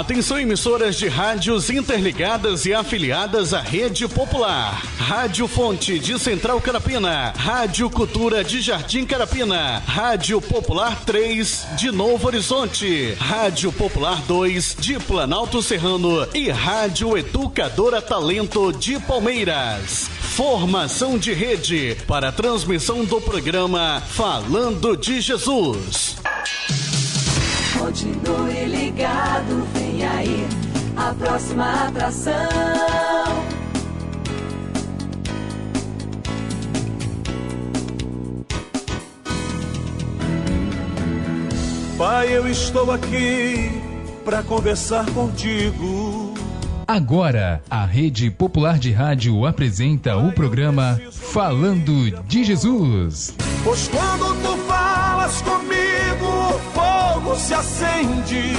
Atenção, emissoras de rádios interligadas e afiliadas à Rede Popular. Rádio Fonte de Central Carapina, Rádio Cultura de Jardim Carapina, Rádio Popular 3 de Novo Horizonte, Rádio Popular 2 de Planalto Serrano e Rádio Educadora Talento de Palmeiras. Formação de rede para a transmissão do programa Falando de Jesus. Continue ligado, vem aí a próxima atração. Pai, eu estou aqui para conversar contigo. Agora, a Rede Popular de Rádio apresenta o programa Falando de Jesus. Pois quando tu falas comigo, o fogo se acende.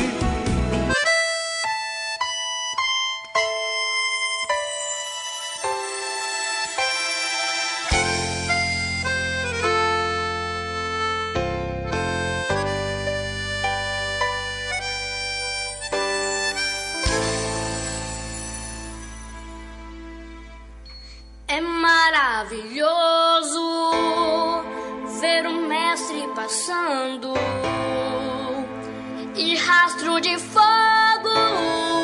É maravilhoso ver o mestre passando e rastro de fogo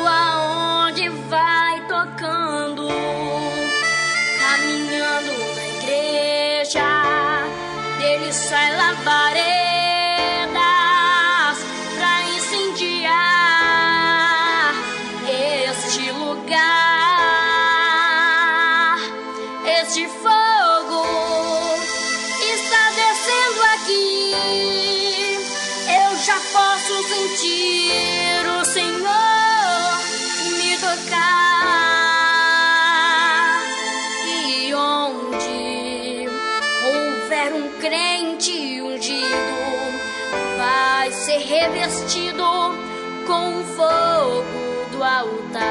aonde vai tocando, caminhando na igreja, dele sai labaredas pra incendiar este lugar. Este fogo está descendo sentir o Senhor me tocar. E onde houver um crente ungido, vai ser revestido com o fogo do altar.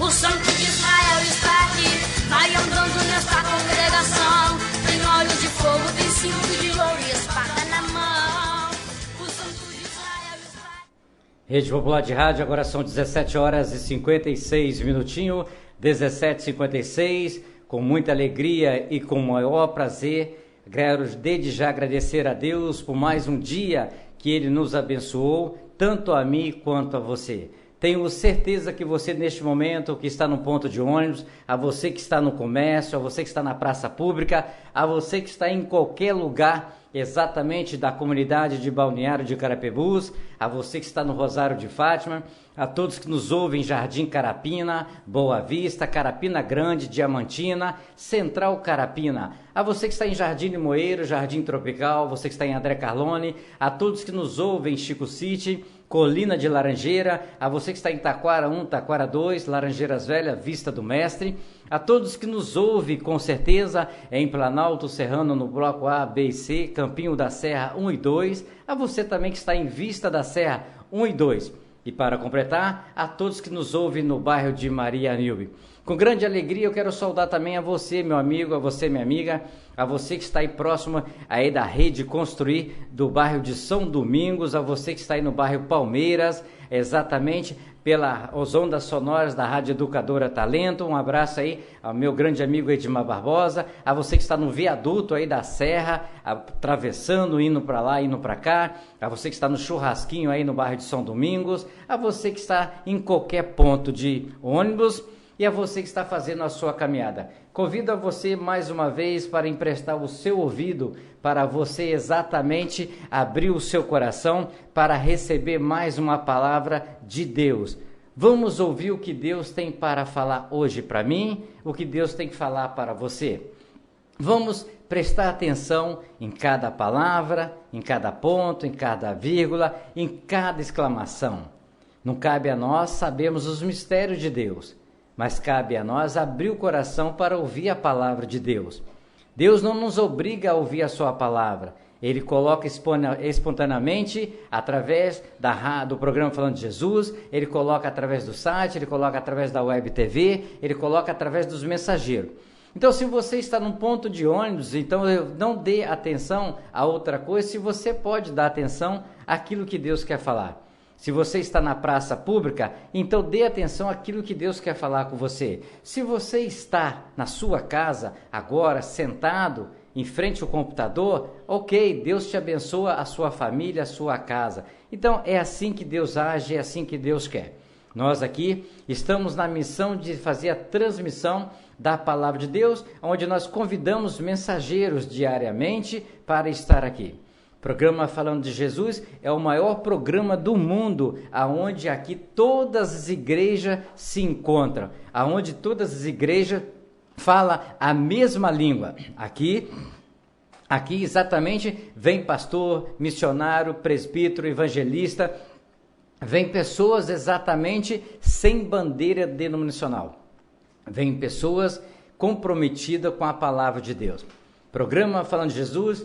O Santo de Israel está aqui, vai andando nesta congregação. Tem olhos de fogo, tem cinto de ouro e espada na mão. O Santo de Israel está aqui. Rede Popular de Rádio, agora são 17 horas e 56 minutinhos, 17h56, com muita alegria e com maior prazer. Quero desde já agradecer a Deus por mais um dia que Ele nos abençoou, tanto a mim quanto a você. Tenho certeza que você neste momento, que está no ponto de ônibus, a você que está no comércio, a você que está na praça pública, a você que está em qualquer lugar exatamente da comunidade de Balneário de Carapebus, a você que está no Rosário de Fátima, a todos que nos ouvem em Jardim Carapina, Boa Vista, Carapina Grande, Diamantina, Central Carapina, a você que está em Jardim Limoeiro, Jardim Tropical, você que está em André Carlone, a todos que nos ouvem em Chico City, Colina de Laranjeira, a você que está em Taquara 1, Taquara 2, Laranjeiras Velha, Vista do Mestre, a todos que nos ouvem com certeza em Planalto Serrano no bloco A, B e C, Campinho da Serra 1 e 2, a você também que está em Vista da Serra 1 e 2. E para completar, a todos que nos ouvem no bairro de Maria Nilbe. Com grande alegria eu quero saudar também a você, meu amigo, a você, minha amiga, a você que está aí próximo aí da Rede Construir do bairro de São Domingos, a você que está aí no bairro Palmeiras, exatamente pelas ondas sonoras da Rádio Educadora Talento. Um abraço aí ao meu grande amigo Edmar Barbosa, a você que está no viaduto aí da Serra, atravessando, indo para lá, indo para cá, a você que está no churrasquinho aí no bairro de São Domingos, a você que está em qualquer ponto de ônibus e a você que está fazendo a sua caminhada. Convido a você mais uma vez para emprestar o seu ouvido, para você exatamente abrir o seu coração para receber mais uma palavra de Deus. Vamos ouvir o que Deus tem para falar hoje para mim, o que Deus tem que falar para você. Vamos prestar atenção em cada palavra, em cada ponto, em cada vírgula, em cada exclamação. Não cabe a nós sabermos os mistérios de Deus, mas cabe a nós abrir o coração para ouvir a palavra de Deus. Deus não nos obriga a ouvir a sua palavra. Ele coloca espontaneamente através do programa Falando de Jesus, ele coloca através do site, ele coloca através da web TV, ele coloca através dos mensageiros. Então, se você está num ponto de ônibus, então não dê atenção a outra coisa, se você pode dar atenção àquilo que Deus quer falar. Se você está na praça pública, então dê atenção àquilo que Deus quer falar com você. Se você está na sua casa, agora, sentado, em frente ao computador, ok, Deus te abençoa, a sua família, a sua casa. Então, é assim que Deus age, é assim que Deus quer. Nós aqui estamos na missão de fazer a transmissão da Palavra de Deus, onde nós convidamos mensageiros diariamente para estar aqui. O programa Falando de Jesus é o maior programa do mundo, aonde aqui todas as igrejas se encontram, aonde todas as igrejas falam a mesma língua. Aqui exatamente vem pastor, missionário, presbítero, evangelista, vem pessoas exatamente sem bandeira denominacional, vem pessoas comprometidas com a palavra de Deus. Programa Falando de Jesus,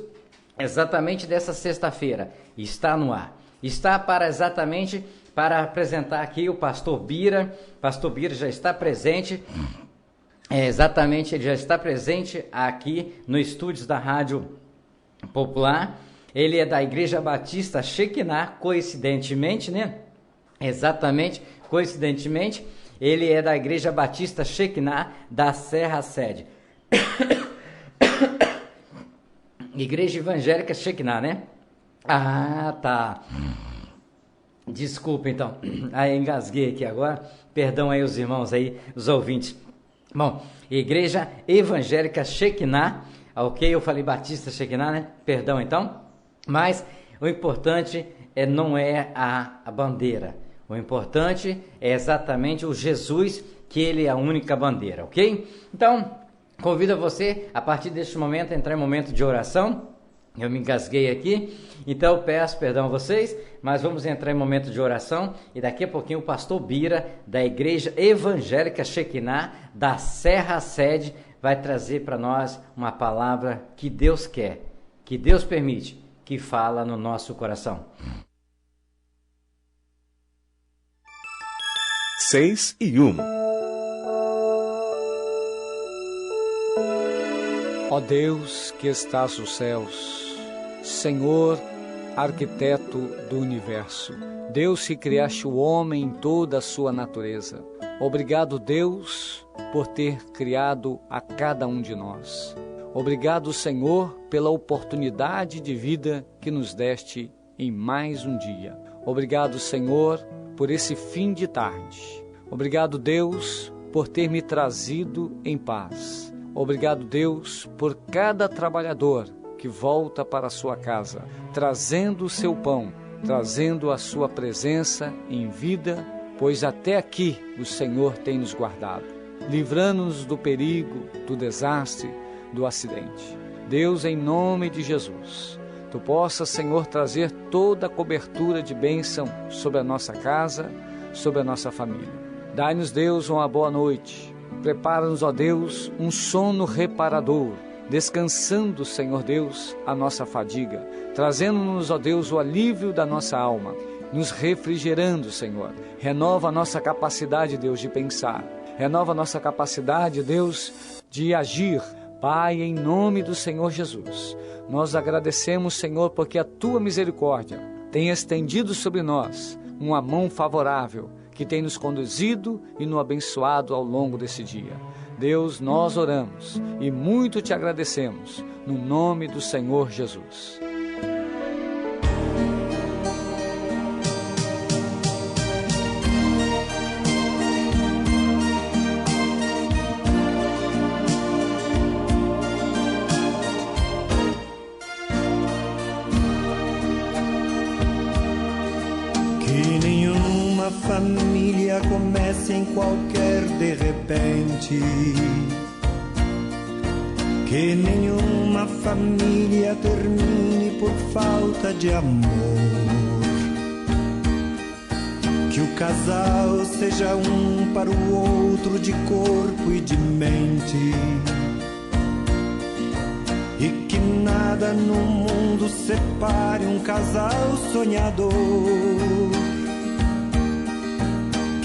exatamente dessa sexta-feira, está no ar. Está exatamente para apresentar aqui o pastor Bira. Pastor Bira já está presente, exatamente, ele já está presente aqui no estúdios da Rádio Popular. Ele é da Igreja Batista Shekinah, coincidentemente, né? Exatamente, coincidentemente, ele é da Igreja Batista Shekinah da Serra Sede. Igreja Evangélica Shekinah, né? Ah, tá. Desculpa, então. Aí engasguei aqui agora. Perdão aí os irmãos aí, os ouvintes. Bom, Igreja Evangélica Shekinah, ok? Eu falei Batista Shekinah, né? Perdão, então. Mas o importante não é a bandeira. O importante é exatamente o Jesus, que ele é a única bandeira, ok? Então, convido você, a partir deste momento, a entrar em momento de oração. Eu me engasguei aqui, então eu peço perdão a vocês, mas vamos entrar em momento de oração e daqui a pouquinho o pastor Bira, da Igreja Evangélica Shekinah, da Serra Sede, vai trazer para nós uma palavra que Deus quer, que Deus permite, que fala no nosso coração. 6:1. Ó Deus que estás nos céus, Senhor, arquiteto do universo, Deus que criaste o homem em toda a sua natureza. Obrigado, Deus, por ter criado a cada um de nós. Obrigado, Senhor, pela oportunidade de vida que nos deste em mais um dia. Obrigado, Senhor, por esse fim de tarde. Obrigado, Deus, por ter me trazido em paz. Obrigado, Deus, por cada trabalhador que volta para a sua casa, trazendo o seu pão, trazendo a sua presença em vida, pois até aqui o Senhor tem nos guardado, livrando-nos do perigo, do desastre, do acidente. Deus, em nome de Jesus, Tu possas, Senhor, trazer toda a cobertura de bênção sobre a nossa casa, sobre a nossa família. Dai-nos, Deus, uma boa noite. Prepara-nos, ó Deus, um sono reparador, descansando, Senhor Deus, a nossa fadiga, trazendo-nos, ó Deus, o alívio da nossa alma, nos refrigerando, Senhor. Renova a nossa capacidade, Deus, de pensar. Renova a nossa capacidade, Deus, de agir. Pai, em nome do Senhor Jesus, nós agradecemos, Senhor, porque a Tua misericórdia tem estendido sobre nós uma mão favorável, que tem nos conduzido e nos abençoado ao longo desse dia. Deus, nós oramos e muito Te agradecemos, no nome do Senhor Jesus. Família comece em qualquer de repente, que nenhuma família termine por falta de amor, que o casal seja um para o outro de corpo e de mente, e que nada no mundo separe um casal sonhador.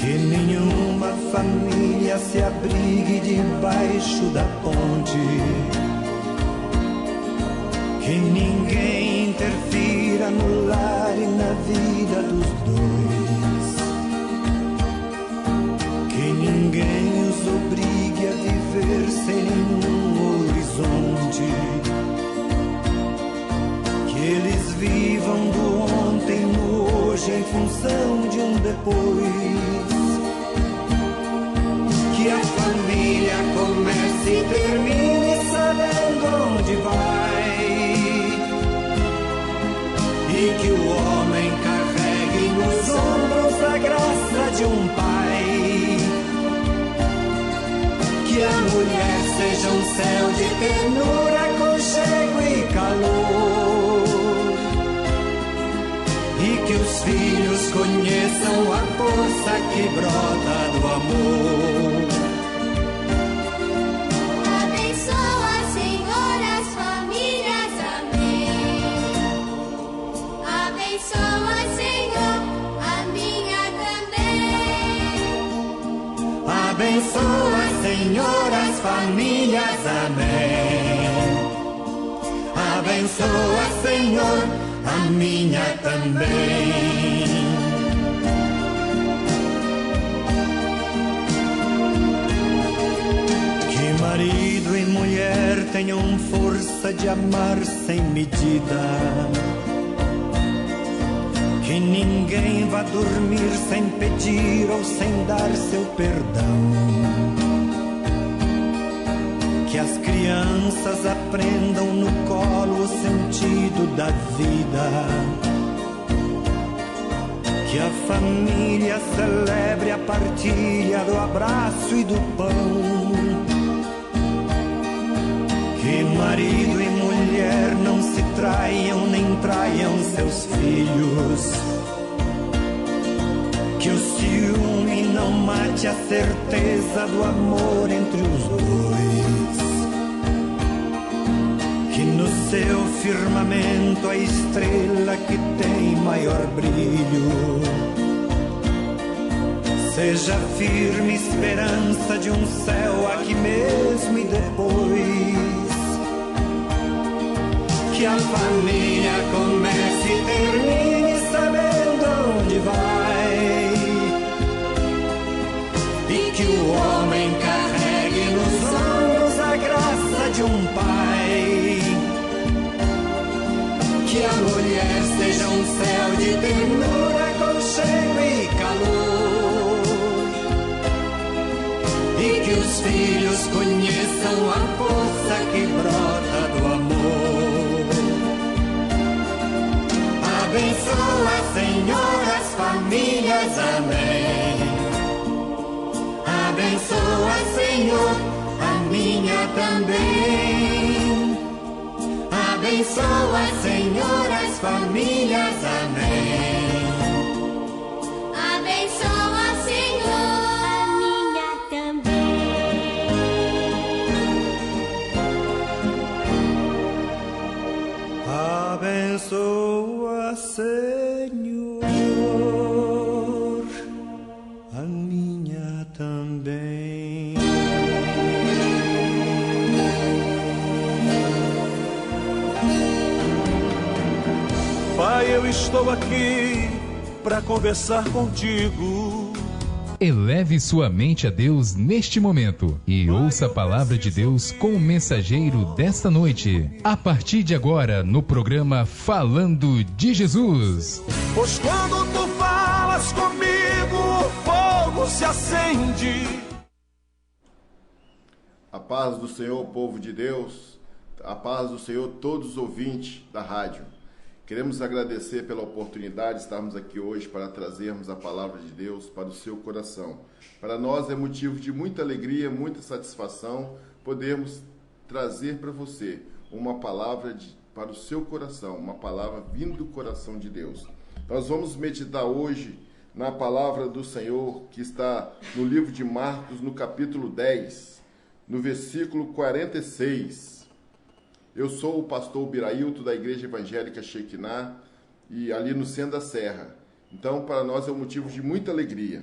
Que nenhuma família se abrigue debaixo da ponte, que ninguém interfira no lar e na vida dos dois, que ninguém os obrigue a viver sem nenhum horizonte, que eles vivam do ontem no hoje em função de um depois. Que a família comece e termine sabendo onde vai, e que o homem carregue nos ombros a graça de um pai, que a mulher seja um céu de ternura, aconchego e calor, e que os filhos conheçam a força que brota do amor. Abençoa, Senhor, as famílias, amém. Abençoa, Senhor, a minha também. Abençoa, Senhor, as famílias, amém. Abençoa, Senhor, a minha também. Que marido e mulher tenham força de amar sem medida, que ninguém vá dormir sem pedir ou sem dar seu perdão, que as crianças aprendam no colo o sentido da vida, que a família celebre a partilha do abraço e do pão, que marido e mulher mulher não se traiam nem traiam seus filhos. Que o ciúme não mate a certeza do amor entre os dois. Que no seu firmamento a estrela que tem maior brilho seja firme esperança de um céu aqui mesmo e depois. Que a família comece e termine sabendo onde vai. E que o homem carregue nos ombros a graça de um pai. Que a mulher seja um céu de ternura, aconchego e calor. E que os filhos conheçam a força que brota do amor. Abençoa, Senhor, as famílias, amém. Abençoa, Senhor, a minha também. Abençoa, Senhor, as famílias, amém. Abençoa, Senhor, a minha também. Abençoa, Senhor, a minha também. Pai, eu estou aqui para conversar contigo. Eleve sua mente a Deus neste momento e ouça a palavra de Deus com o mensageiro desta noite. A partir de agora, no programa Falando de Jesus. Pois quando tu falas comigo, o fogo se acende. A paz do Senhor, povo de Deus, a paz do Senhor, todos os ouvintes da rádio. Queremos agradecer pela oportunidade de estarmos aqui hoje para trazermos a palavra de Deus para o seu coração. Para nós é motivo de muita alegria, muita satisfação podermos trazer para você uma palavra para o seu coração, uma palavra vindo do coração de Deus. Nós vamos meditar hoje na palavra do Senhor que está no livro de Marcos, no capítulo 10, no versículo 46. Eu sou o pastor Birailton da Igreja Evangélica Shekinah e ali no centro da Serra. Então, para nós é um motivo de muita alegria.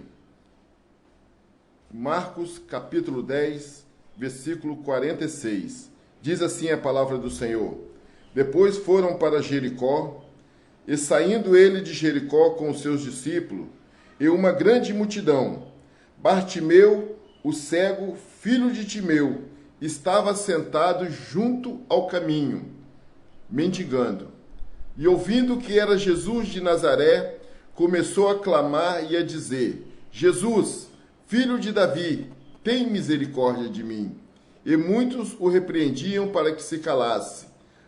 Marcos, capítulo 10, versículo 46. Diz assim a palavra do Senhor. Depois foram para Jericó, e saindo ele de Jericó com os seus discípulos, e uma grande multidão, Bartimeu, o cego, filho de Timeu, estava sentado junto ao caminho, mendigando. E ouvindo que era Jesus de Nazaré, começou a clamar e a dizer: Jesus, filho de Davi, tem misericórdia de mim. E muitos o repreendiam para que se calasse.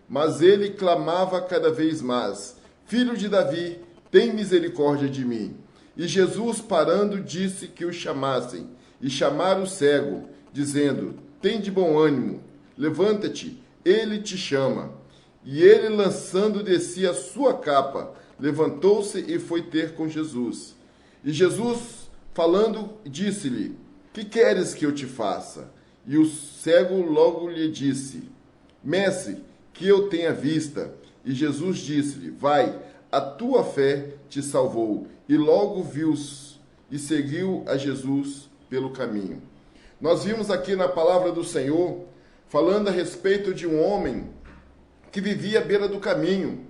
Mas ele clamava cada vez mais: Filho de Davi, tem misericórdia de mim. E Jesus, parando, disse que o chamassem. E chamaram o cego, dizendo: Tem de bom ânimo, levanta-te, ele te chama. E ele, lançando de si a sua capa, levantou-se e foi ter com Jesus. E Jesus, falando, disse-lhe: Que queres que eu te faça? E o cego logo lhe disse: Mestre, que eu tenha vista. E Jesus disse-lhe: Vai, a tua fé te salvou. E logo viu-se e seguiu a Jesus pelo caminho. Nós vimos aqui na palavra do Senhor, falando a respeito de um homem que vivia à beira do caminho,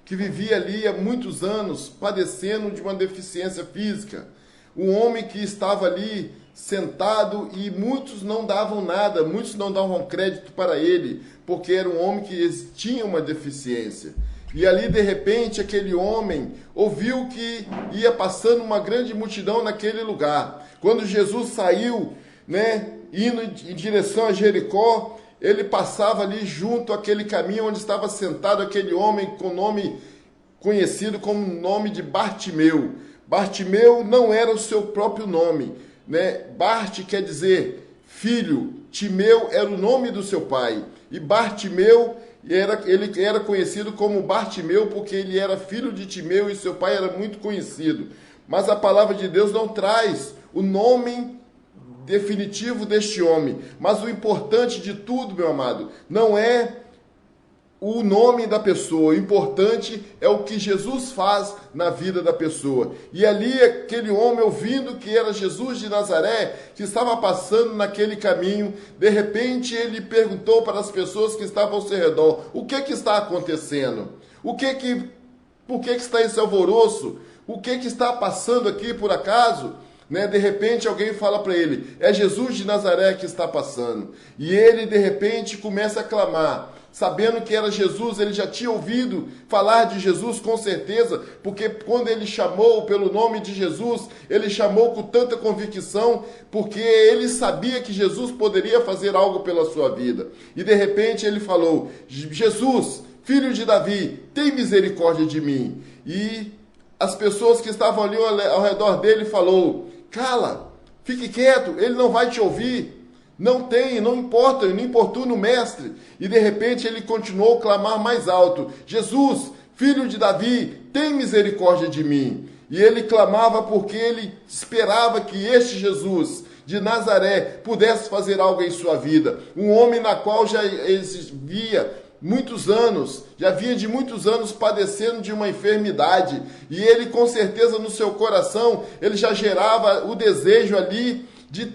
que vivia ali há muitos anos, padecendo de uma deficiência física. Um homem que estava ali sentado e muitos não davam nada, muitos não davam crédito para ele, porque era um homem que tinha uma deficiência. E ali, de repente, aquele homem ouviu que ia passando uma grande multidão naquele lugar. Quando Jesus saiu, indo em direção a Jericó, ele passava ali junto àquele caminho onde estava sentado aquele homem com nome conhecido como nome de Bartimeu. Bartimeu não era o seu próprio nome, Bart quer dizer filho, Timeu era o nome do seu pai, e Bartimeu ele era conhecido como Bartimeu, porque ele era filho de Timeu e seu pai era muito conhecido. Mas a palavra de Deus não traz o nome definitivo deste homem. Mas o importante de tudo, meu amado, não é o nome da pessoa. O importante é o que Jesus faz na vida da pessoa. E ali aquele homem, ouvindo que era Jesus de Nazaré, que estava passando naquele caminho, de repente ele perguntou para as pessoas que estavam ao seu redor: o que está acontecendo? Por que está esse alvoroço? O que está passando aqui por acaso? De repente alguém fala para ele: é Jesus de Nazaré que está passando. E ele de repente começa a clamar, sabendo que era Jesus. Ele já tinha ouvido falar de Jesus com certeza, porque quando ele chamou pelo nome de Jesus, ele chamou com tanta convicção, porque ele sabia que Jesus poderia fazer algo pela sua vida. E de repente ele falou: Jesus, filho de Davi, tem misericórdia de mim. E as pessoas que estavam ali ao redor dele falou: cala, fique quieto, ele não vai te ouvir. Não importa, não importuna o mestre. E de repente ele continuou a clamar mais alto: Jesus, filho de Davi, tem misericórdia de mim. E ele clamava porque ele esperava que este Jesus de Nazaré pudesse fazer algo em sua vida. Um homem na qual já via muitos anos, já vinha de muitos anos padecendo de uma enfermidade. E ele com certeza no seu coração, ele já gerava o desejo ali de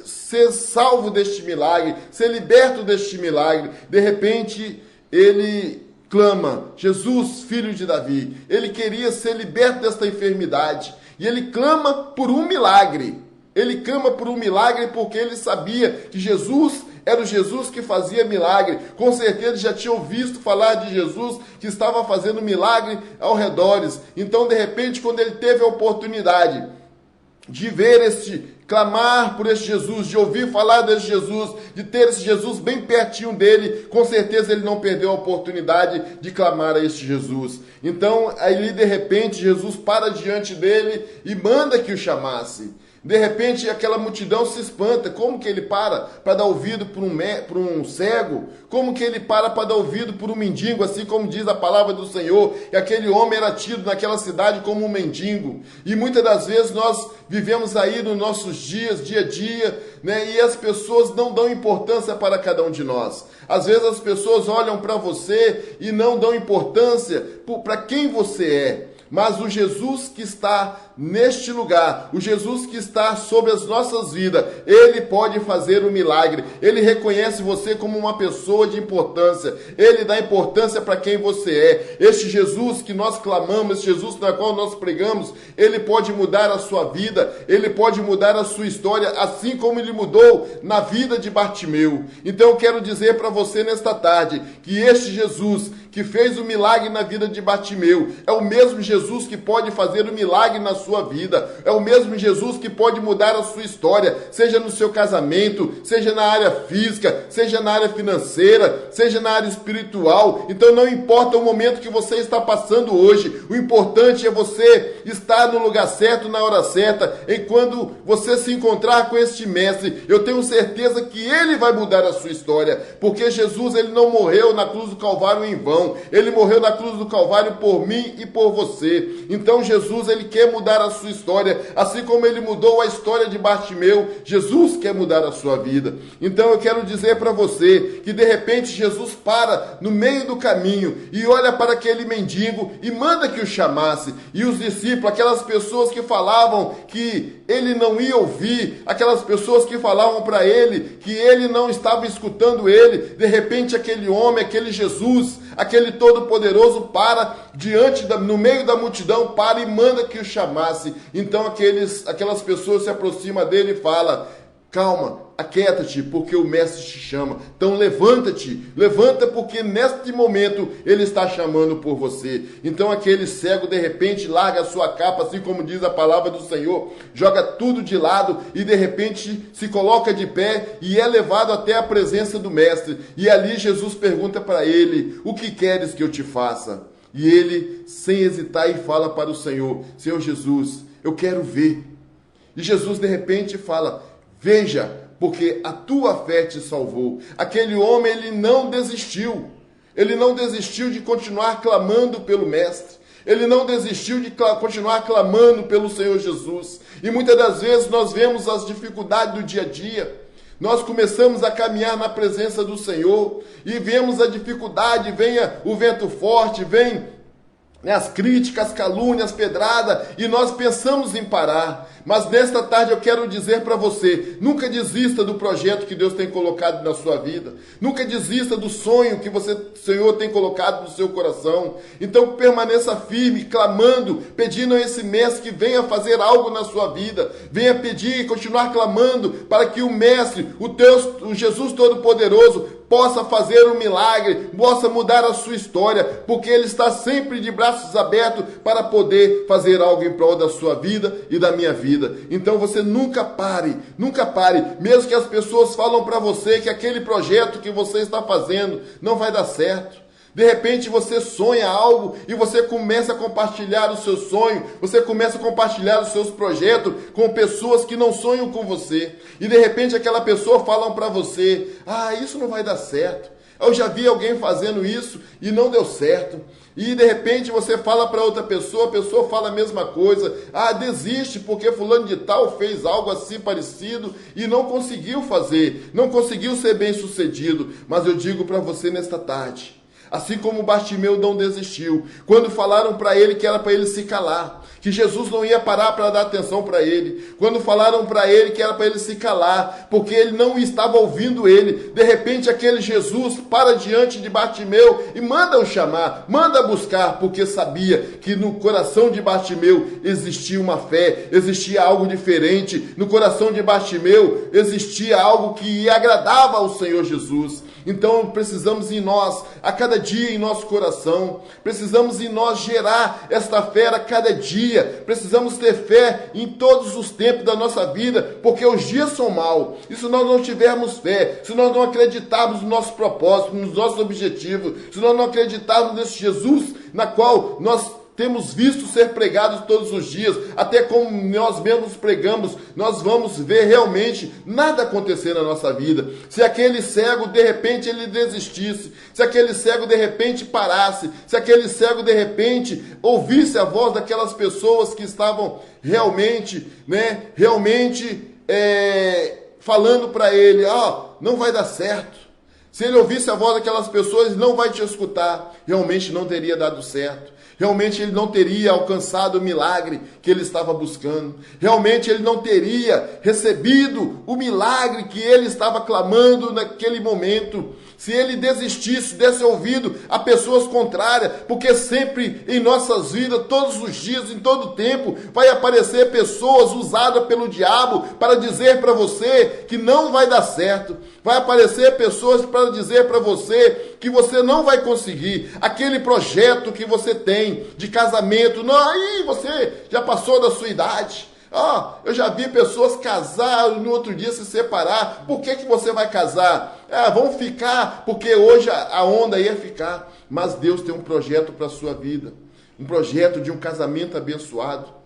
ser salvo deste milagre, ser liberto deste milagre. De repente, ele clama: Jesus, filho de Davi. Ele queria ser liberto desta enfermidade. E ele clama por um milagre. Ele clama por um milagre porque ele sabia que Jesus era o Jesus que fazia milagre. Com certeza já tinha ouvido falar de Jesus que estava fazendo milagre ao redores. Então, de repente, quando ele teve a oportunidade de ver clamar por esse Jesus, de ouvir falar desse Jesus, de ter esse Jesus bem pertinho dele, com certeza ele não perdeu a oportunidade de clamar a este Jesus. Então, aí de repente, Jesus para diante dele e manda que o chamasse. De repente, aquela multidão se espanta. Como que ele para dar ouvido para um cego? Como que ele para dar ouvido por um mendigo, assim como diz a palavra do Senhor? E aquele homem era tido naquela cidade como um mendigo. E muitas das vezes nós vivemos aí nos nossos dias, dia a dia, e as pessoas não dão importância para cada um de nós. Às vezes as pessoas olham para você e não dão importância para quem você é. Mas o Jesus que está neste lugar, o Jesus que está sobre as nossas vidas, ele pode fazer um milagre. Ele reconhece você como uma pessoa de importância. Ele dá importância para quem você é. Este Jesus que nós clamamos, este Jesus na qual nós pregamos, ele pode mudar a sua vida, ele pode mudar a sua história, assim como ele mudou na vida de Bartimeu. Então eu quero dizer para você nesta tarde que este Jesus que fez o milagre na vida de Bartimeu é o mesmo Jesus que pode fazer o milagre na sua vida. É o mesmo Jesus que pode mudar a sua história, seja no seu casamento, seja na área física, seja na área financeira, seja na área espiritual. Então não importa o momento que você está passando hoje, o importante é você estar no lugar certo, na hora certa. E quando você se encontrar com este mestre, eu tenho certeza que ele vai mudar a sua história, porque Jesus, ele não morreu na cruz do Calvário em vão. Ele morreu na cruz do Calvário por mim e por você. Então Jesus, ele quer mudar a sua história, assim como ele mudou a história de Bartimeu. Jesus quer mudar a sua vida. Então eu quero dizer para você que de repente Jesus para no meio do caminho e olha para aquele mendigo e manda que o chamasse. E os discípulos, aquelas pessoas que falavam que ele não ia ouvir, aquelas pessoas que falavam para ele que ele não estava escutando ele, de repente aquele homem, aquele Jesus, aquele todo-poderoso para no meio da multidão, para e manda que o chamasse. Então aquelas pessoas se aproximam dele e falam: calma, aquieta-te, porque o mestre te chama. Então levanta-te, levanta, porque neste momento ele está chamando por você. Então aquele cego de repente larga a sua capa, assim como diz a palavra do Senhor, joga tudo de lado e de repente se coloca de pé e é levado até a presença do mestre. E ali Jesus pergunta para ele: o que queres que eu te faça? E ele, sem hesitar, fala para o Senhor: Senhor Jesus, eu quero ver. E Jesus de repente fala: veja, porque a tua fé te salvou. Aquele homem, ele não desistiu. ele não desistiu de continuar clamando pelo Mestre. Ele não desistiu de continuar clamando pelo Senhor Jesus. E muitas das vezes nós vemos as dificuldades do dia a dia. Nós começamos a caminhar na presença do Senhor e vemos a dificuldade, vem o vento forte, vem as críticas, as calúnias, pedrada, e nós pensamos em parar. Mas nesta tarde eu quero dizer para você, nunca desista do projeto que Deus tem colocado na sua vida. Nunca desista do sonho que o Senhor tem colocado no seu coração. Então permaneça firme, clamando, pedindo a esse Mestre que venha fazer algo na sua vida. Venha pedir e continuar clamando para que o Mestre, o Jesus Todo-Poderoso, possa fazer um milagre, possa mudar a sua história, porque Ele está sempre de braços abertos para poder fazer algo em prol da sua vida e da minha vida. Então você nunca pare, mesmo que as pessoas falam para você que aquele projeto que você está fazendo não vai dar certo. De repente você sonha algo e você começa a compartilhar o seu sonho, você começa a compartilhar os seus projetos com pessoas que não sonham com você. E de repente aquela pessoa fala para você, isso não vai dar certo. Eu já vi alguém fazendo isso e não deu certo. E de repente você fala para outra pessoa, a pessoa fala a mesma coisa. Desiste porque fulano de tal fez algo assim parecido e não conseguiu fazer, não conseguiu ser bem sucedido. Mas eu digo para você nesta tarde, assim como Bartimeu não desistiu, quando falaram para ele que era para ele se calar, que Jesus não ia parar para dar atenção para ele, quando falaram para ele que era para ele se calar, porque ele não estava ouvindo ele, de repente aquele Jesus para diante de Bartimeu e manda o chamar, manda buscar, porque sabia que no coração de Bartimeu existia uma fé, existia algo diferente, no coração de Bartimeu existia algo que agradava ao Senhor Jesus. Então precisamos em nós, a cada dia em nosso coração, precisamos em nós gerar esta fé a cada dia, precisamos ter fé em todos os tempos da nossa vida, porque os dias são maus, e se nós não tivermos fé, se nós não acreditarmos no nosso propósito, nos nossos objetivos, se nós não acreditarmos nesse Jesus, na qual nós temos visto ser pregados todos os dias, até como nós mesmos pregamos, nós vamos ver realmente nada acontecer na nossa vida. Se aquele cego de repente ele desistisse, se aquele cego de repente parasse, se aquele cego de repente ouvisse a voz daquelas pessoas que estavam realmente falando para ele, não vai dar certo. Se ele ouvisse a voz daquelas pessoas, ele não vai te escutar, realmente não teria dado certo. Realmente ele não teria alcançado o milagre que ele estava buscando. Realmente ele não teria recebido o milagre que ele estava clamando naquele momento. Se ele desistisse, desse ouvido a pessoas contrárias, porque sempre em nossas vidas, todos os dias, em todo tempo, vai aparecer pessoas usadas pelo diabo para dizer para você que não vai dar certo. Vai aparecer pessoas para dizer para você que você não vai conseguir aquele projeto que você tem de casamento. Não, aí você já passou da sua idade. Eu já vi pessoas casar e no outro dia se separar. Por que você vai casar? Vão ficar, porque hoje a onda ia ficar. Mas Deus tem um projeto para a sua vida. Um projeto de um casamento abençoado.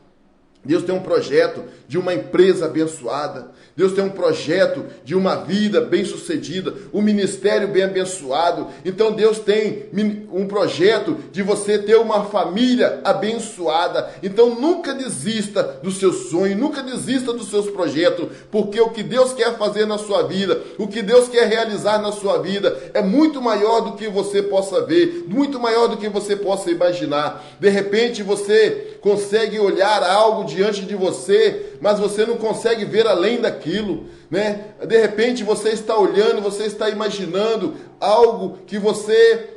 Deus tem um projeto de uma empresa abençoada. Deus tem um projeto de uma vida bem-sucedida, um ministério bem abençoado. Então Deus tem um projeto de você ter uma família abençoada. Então nunca desista do seu sonho, nunca desista dos seus projetos, porque o que Deus quer fazer na sua vida, o que Deus quer realizar na sua vida é muito maior do que você possa ver, muito maior do que você possa imaginar. De repente você consegue olhar algo diante de você, mas você não consegue ver além daquilo, né? De repente você está olhando, você está imaginando algo que você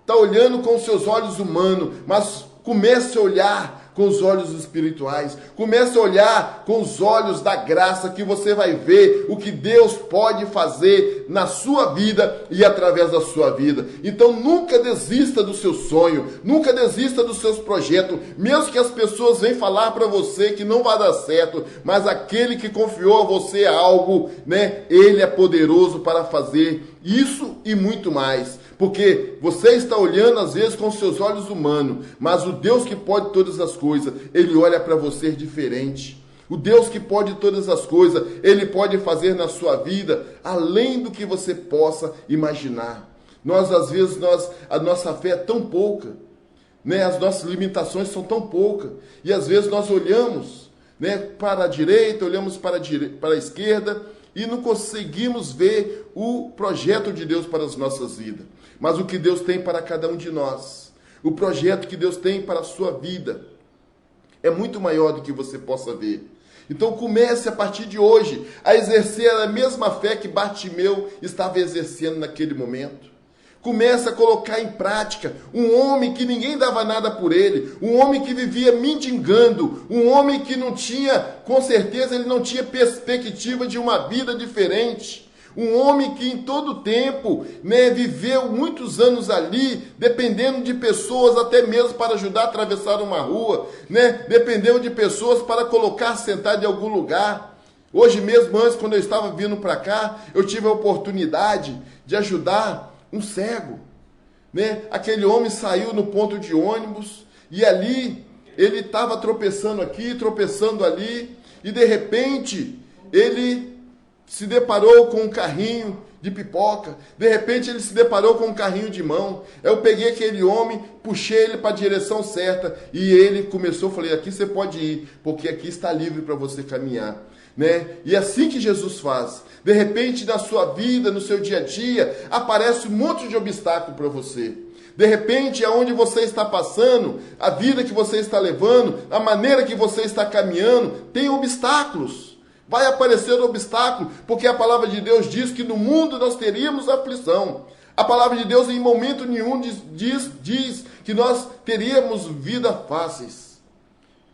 está olhando com os seus olhos humanos, mas comece a olhar com os olhos espirituais, comece a olhar com os olhos da graça, que você vai ver o que Deus pode fazer na sua vida e através da sua vida. Então nunca desista do seu sonho, nunca desista dos seus projetos, mesmo que as pessoas venham falar para você que não vai dar certo, mas aquele que confiou a você algo, né? Ele é poderoso para fazer isso e muito mais. Porque você está olhando às vezes com seus olhos humanos, mas o Deus que pode todas as coisas, Ele olha para você diferente. O Deus que pode todas as coisas, Ele pode fazer na sua vida além do que você possa imaginar. Às vezes, a nossa fé é tão pouca, né? As nossas limitações são tão poucas. E às vezes nós olhamos, né, para a direita, olhamos para a esquerda e não conseguimos ver o projeto de Deus para as nossas vidas. Mas o que Deus tem para cada um de nós, o projeto que Deus tem para a sua vida, é muito maior do que você possa ver. Então comece a partir de hoje a exercer a mesma fé que Bartimeu estava exercendo naquele momento. Comece a colocar em prática. Um homem que ninguém dava nada por ele, um homem que vivia mendigando, um homem que não tinha, com certeza ele não tinha perspectiva de uma vida diferente. Um homem que em todo tempo, né, viveu muitos anos ali, dependendo de pessoas até mesmo para ajudar a atravessar uma rua, né, dependendo de pessoas para colocar sentado em algum lugar. Hoje mesmo, antes, quando eu estava vindo para cá, eu tive a oportunidade de ajudar um cego, né? Aquele homem saiu no ponto de ônibus e ali ele estava tropeçando aqui, tropeçando ali, e de repente ele se deparou com um carrinho de pipoca, de repente ele se deparou com um carrinho de mão. Eu peguei aquele homem, puxei ele para a direção certa e ele começou, falei, aqui você pode ir, porque aqui está livre para você caminhar, né? E é assim que Jesus faz. De repente na sua vida, no seu dia a dia, aparece um monte de obstáculo para você. De repente, aonde você está passando, a vida que você está levando, a maneira que você está caminhando, tem obstáculos. Vai aparecer um obstáculo, porque a palavra de Deus diz que no mundo nós teríamos aflição. A palavra de Deus em momento nenhum diz que nós teríamos vida fáceis.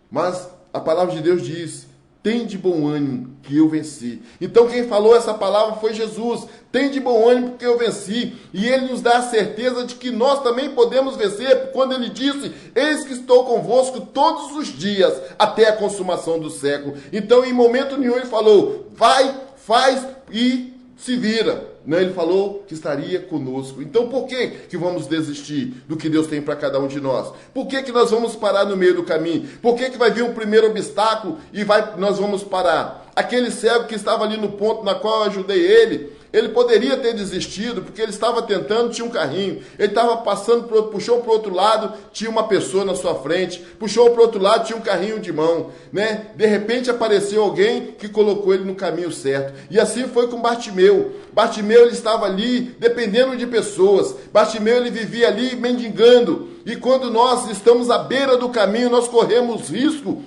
Mas a palavra de Deus diz, tem de bom ânimo que eu venci. Então quem falou essa palavra foi Jesus. Tem de bom ânimo porque eu venci. E ele nos dá a certeza de que nós também podemos vencer, quando ele disse, eis que estou convosco todos os dias, até a consumação do século. Então em momento nenhum ele falou, vai, faz e se vira. Não, ele falou que estaria conosco. Então por que vamos desistir do que Deus tem para cada um de nós? Por que nós vamos parar no meio do caminho? Por que vai vir um primeiro obstáculo e nós vamos parar? Aquele cego que estava ali no ponto na qual eu ajudei ele poderia ter desistido, porque ele estava tentando, tinha um carrinho, ele estava passando, puxou para o outro lado, tinha uma pessoa na sua frente, puxou para o outro lado, tinha um carrinho de mão, né? De repente apareceu alguém que colocou ele no caminho certo. E assim foi com Bartimeu. Bartimeu, ele estava ali dependendo de pessoas. Bartimeu, ele vivia ali mendigando. E quando nós estamos à beira do caminho, nós corremos risco,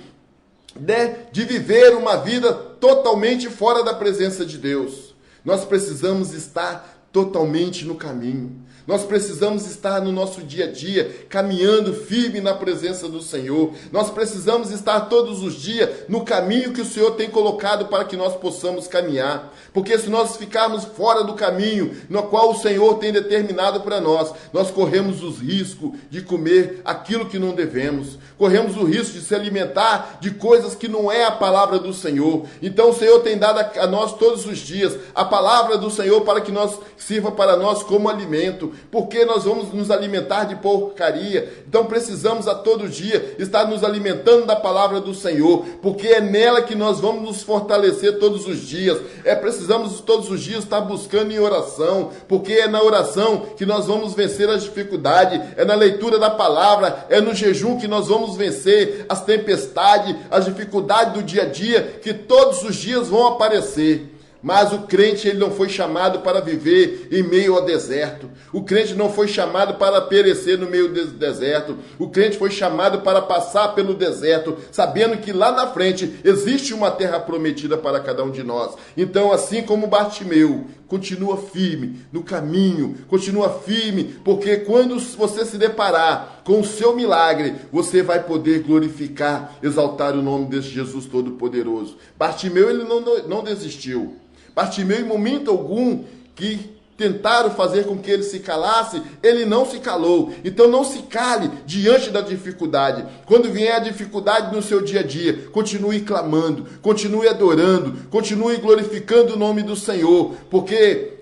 né, de viver uma vida totalmente fora da presença de Deus. Nós precisamos estar totalmente no caminho. Nós precisamos estar no nosso dia a dia, caminhando firme na presença do Senhor. Nós precisamos estar todos os dias no caminho que o Senhor tem colocado para que nós possamos caminhar. Porque se nós ficarmos fora do caminho no qual o Senhor tem determinado para nós, nós corremos os riscos de comer aquilo que não devemos. Corremos o risco de se alimentar de coisas que não é a palavra do Senhor. Então o Senhor tem dado a nós todos os dias a palavra do Senhor para que nós sirva para nós como alimento. Porque nós vamos nos alimentar de porcaria. Então precisamos a todo dia estar nos alimentando da palavra do Senhor, porque é nela que nós vamos nos fortalecer todos os dias. Precisamos todos os dias estar buscando em oração, porque é na oração que nós vamos vencer as dificuldades, é na leitura da palavra, é no jejum que nós vamos vencer as tempestades, as dificuldades do dia a dia, que todos os dias vão aparecer. Mas o crente, ele não foi chamado para viver em meio ao deserto. O crente não foi chamado para perecer no meio do deserto. O crente foi chamado para passar pelo deserto, sabendo que lá na frente existe uma terra prometida para cada um de nós. Então, assim como Bartimeu, continua firme no caminho, continua firme, porque quando você se deparar com o seu milagre, você vai poder glorificar, exaltar o nome desse Jesus Todo-Poderoso. Bartimeu, ele não desistiu. Bartimeu, em momento algum que tentaram fazer com que ele se calasse, ele não se calou. Então não se cale diante da dificuldade. Quando vier a dificuldade no seu dia a dia, continue clamando, continue adorando, continue glorificando o nome do Senhor. Porque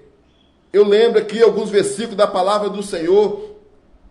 eu lembro aqui alguns versículos da palavra do Senhor,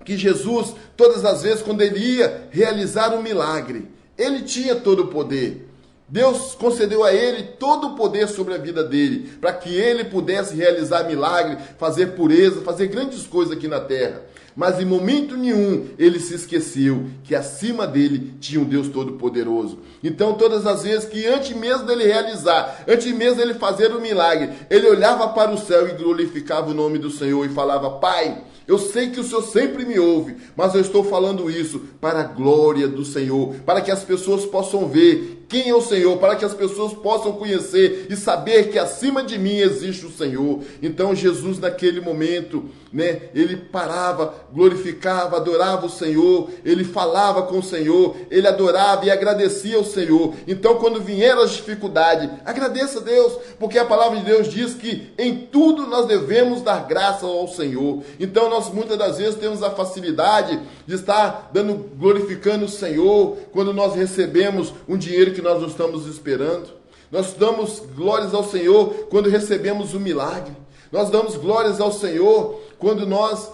que Jesus, todas as vezes quando ele ia realizar um milagre, ele tinha todo o poder. Deus concedeu a ele todo o poder sobre a vida dele, para que ele pudesse realizar milagre, fazer pureza, fazer grandes coisas aqui na terra. Mas em momento nenhum ele se esqueceu que acima dele tinha um Deus Todo-Poderoso. Então todas as vezes que antes mesmo dele realizar, antes mesmo dele fazer o milagre, ele olhava para o céu e glorificava o nome do Senhor e falava: Pai, eu sei que o Senhor sempre me ouve, mas eu estou falando isso para a glória do Senhor, para que as pessoas possam ver quem é o Senhor, para que as pessoas possam conhecer e saber que acima de mim existe o Senhor. Então Jesus naquele momento, ele parava, glorificava, adorava o Senhor, ele falava com o Senhor, ele adorava e agradecia ao Senhor. Então quando vieram as dificuldades, agradeça a Deus, porque a palavra de Deus diz que em tudo nós devemos dar graça ao Senhor. Então nós muitas das vezes temos a facilidade de estar glorificando o Senhor quando nós recebemos um dinheiro que nós não estamos esperando. Nós damos glórias ao Senhor quando recebemos um milagre. Nós damos glórias ao Senhor quando nós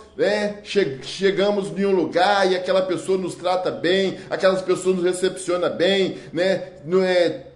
chegamos em um lugar e aquela pessoa nos trata bem, aquelas pessoas nos recepciona bem,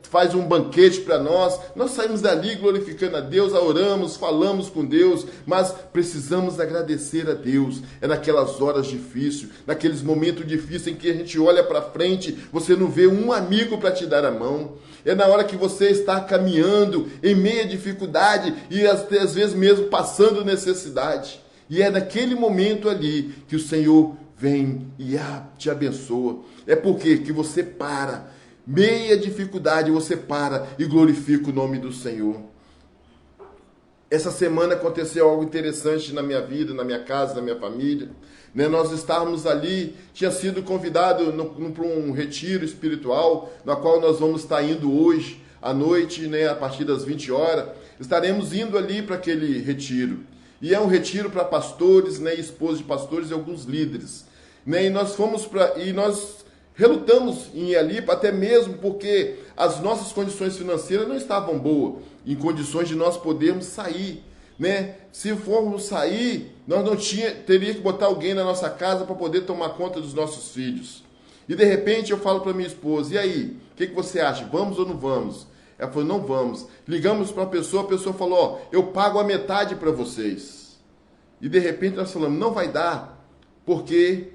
faz um banquete para nós. Nós saímos dali glorificando a Deus, oramos, falamos com Deus, mas precisamos agradecer a Deus. É naquelas horas difíceis, naqueles momentos difíceis em que a gente olha para frente, você não vê um amigo para te dar a mão. É na hora que você está caminhando em meia dificuldade e às vezes mesmo passando necessidade. E é naquele momento ali que o Senhor vem e te abençoa. É porque que você para, meia dificuldade, você para e glorifica o nome do Senhor. Essa semana aconteceu algo interessante na minha vida, na minha casa, na minha família. Nós estávamos ali, tinha sido convidado para um retiro espiritual, na qual nós vamos estar indo hoje à noite, a partir das 20 horas. Estaremos indo ali para aquele retiro. E é um retiro para pastores, esposas de pastores e alguns líderes. E nós nós relutamos em ir ali, até mesmo porque as nossas condições financeiras não estavam boas, em condições de nós podermos sair. Se formos sair, nós teria que botar alguém na nossa casa para poder tomar conta dos nossos filhos. E de repente eu falo para minha esposa: e aí, o que você acha? Vamos ou não vamos? Ela falou: não vamos. Ligamos para a pessoa falou: eu pago a metade para vocês. E de repente nós falamos: não vai dar, porque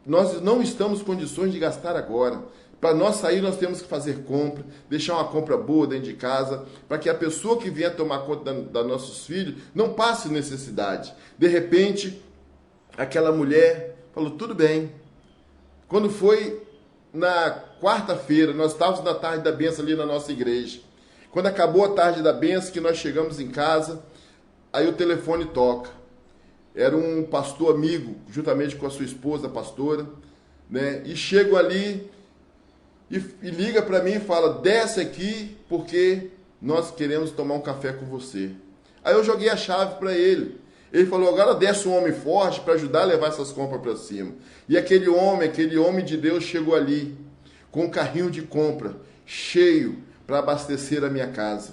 nós não estamos em condições de gastar agora. Para nós sair, nós temos que fazer compra, deixar uma compra boa dentro de casa, para que a pessoa que vier tomar conta dos nossos filhos não passe necessidade. De repente, aquela mulher falou: tudo bem. Quando foi na quarta-feira, nós estávamos na tarde da bênção ali na nossa igreja. Quando acabou a tarde da bênção, que nós chegamos em casa, aí o telefone toca. Era um pastor amigo, juntamente com a sua esposa, a pastora, e chego ali e liga para mim e fala: desce aqui porque nós queremos tomar um café com você. Aí eu joguei a chave para ele. Ele falou: agora desce um homem forte para ajudar a levar essas compras para cima. E aquele homem de Deus chegou ali com um carrinho de compra cheio para abastecer a minha casa.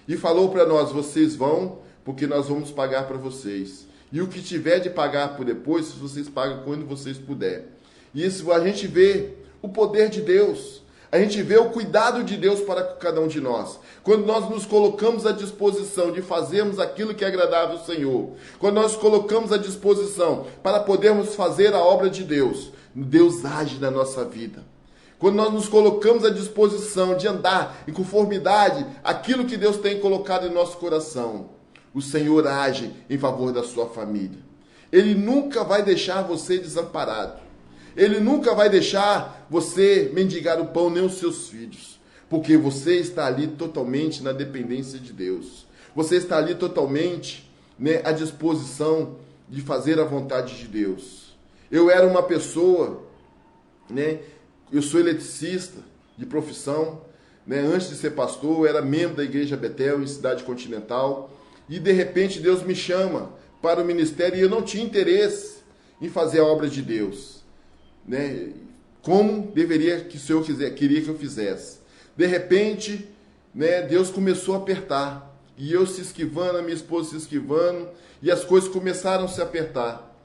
E falou para nós: vocês vão porque nós vamos pagar para vocês. E o que tiver de pagar por depois, vocês pagam quando vocês puderem. E isso a gente vê o poder de Deus. A gente vê o cuidado de Deus para cada um de nós. Quando nós nos colocamos à disposição de fazermos aquilo que é agradável ao Senhor. Quando nós colocamos à disposição para podermos fazer a obra de Deus. Deus age na nossa vida. Quando nós nos colocamos à disposição de andar em conformidade àquilo que Deus tem colocado em nosso coração. O Senhor age em favor da sua família. Ele nunca vai deixar você desamparado. Ele nunca vai deixar você mendigar o pão, nem os seus filhos. Porque você está ali totalmente na dependência de Deus. Você está ali totalmente à disposição de fazer a vontade de Deus. Eu era uma pessoa, eu sou eletricista de profissão. Antes de ser pastor, eu era membro da Igreja Betel, em Cidade Continental. E de repente Deus me chama para o ministério e eu não tinha interesse em fazer a obra de Deus. Como deveria que o Senhor queria que eu fizesse. De repente, Deus começou a apertar. E eu se esquivando, a minha esposa se esquivando, e as coisas começaram a se apertar.